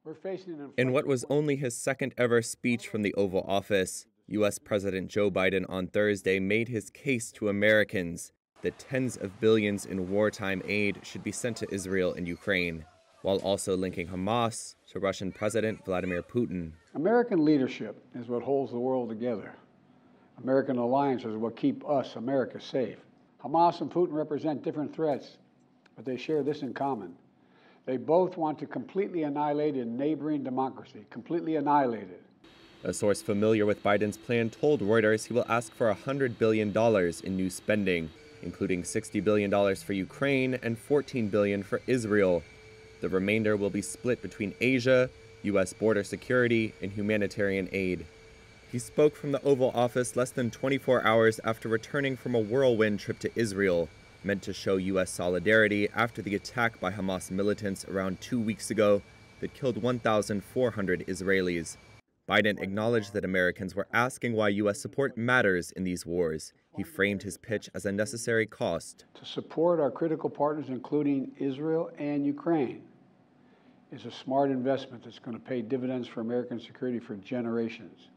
We're facing an In what inflection was point. only his second ever speech from the Oval Office, U.S. President Joe Biden on Thursday made his case to Americans that tens of billions in wartime aid should be sent to Israel and Ukraine, while also linking Hamas to Russian President Vladimir Putin. American leadership is what holds the world together. American alliances are what keep us, America, safe. Hamas and Putin represent different threats, but they share this in common. They both want to completely annihilate a neighboring democracy, completely annihilate it. A source familiar with Biden's plan told Reuters he will ask for $100 billion in new spending, including $60 billion for Ukraine and $14 billion for Israel. The remainder will be split between Asia, U.S. border security, and humanitarian aid. He spoke from the Oval Office less than 24 hours after returning from a whirlwind trip to Israel, meant to show U.S. solidarity after the attack by Hamas militants around 2 weeks ago that killed 1,400 Israelis. Biden acknowledged that Americans were asking why U.S. support matters in these wars. He framed his pitch as a necessary cost. To support our critical partners, including Israel and Ukraine, is a smart investment that's going to pay dividends for American security for generations.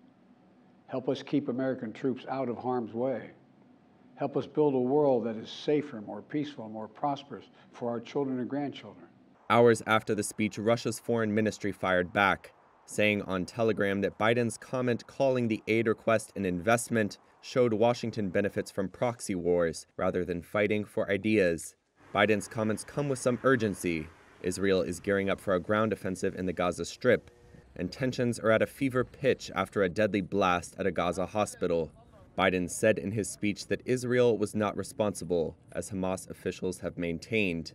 Help us keep American troops out of harm's way. Help us build a world that is safer, more peaceful, more prosperous for our children and grandchildren. Hours after the speech, Russia's foreign ministry fired back, saying on Telegram that Biden's comment calling the aid request an investment showed Washington benefits from proxy wars rather than fighting for ideas. Biden's comments come with some urgency. Israel is gearing up for a ground offensive in the Gaza Strip, and tensions are at a fever pitch after a deadly blast at a Gaza hospital. Biden said in his speech that Israel was not responsible, as Hamas officials have maintained.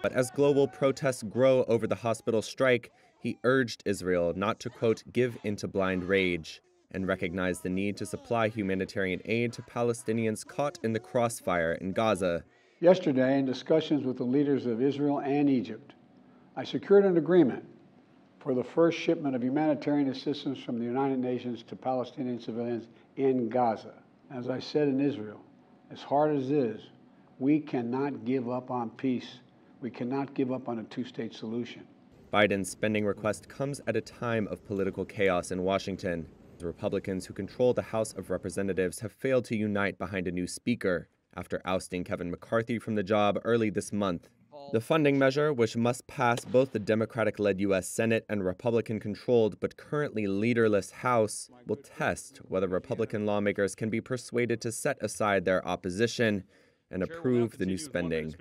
But as global protests grow over the hospital strike, he urged Israel not to, quote, give into blind rage, and recognize the need to supply humanitarian aid to Palestinians caught in the crossfire in Gaza. Yesterday, in discussions with the leaders of Israel and Egypt, I secured an agreement for the first shipment of humanitarian assistance from the United Nations to Palestinian civilians in Gaza. As I said in Israel, as hard as it is, we cannot give up on peace. We cannot give up on a two-state solution. Biden's spending request comes at a time of political chaos in Washington. The Republicans who control the House of Representatives have failed to unite behind a new speaker after ousting Kevin McCarthy from the job early this month. The funding measure, which must pass both the Democratic-led U.S. Senate and Republican-controlled but currently leaderless House, will test whether Republican lawmakers can be persuaded to set aside their opposition and approve the new spending.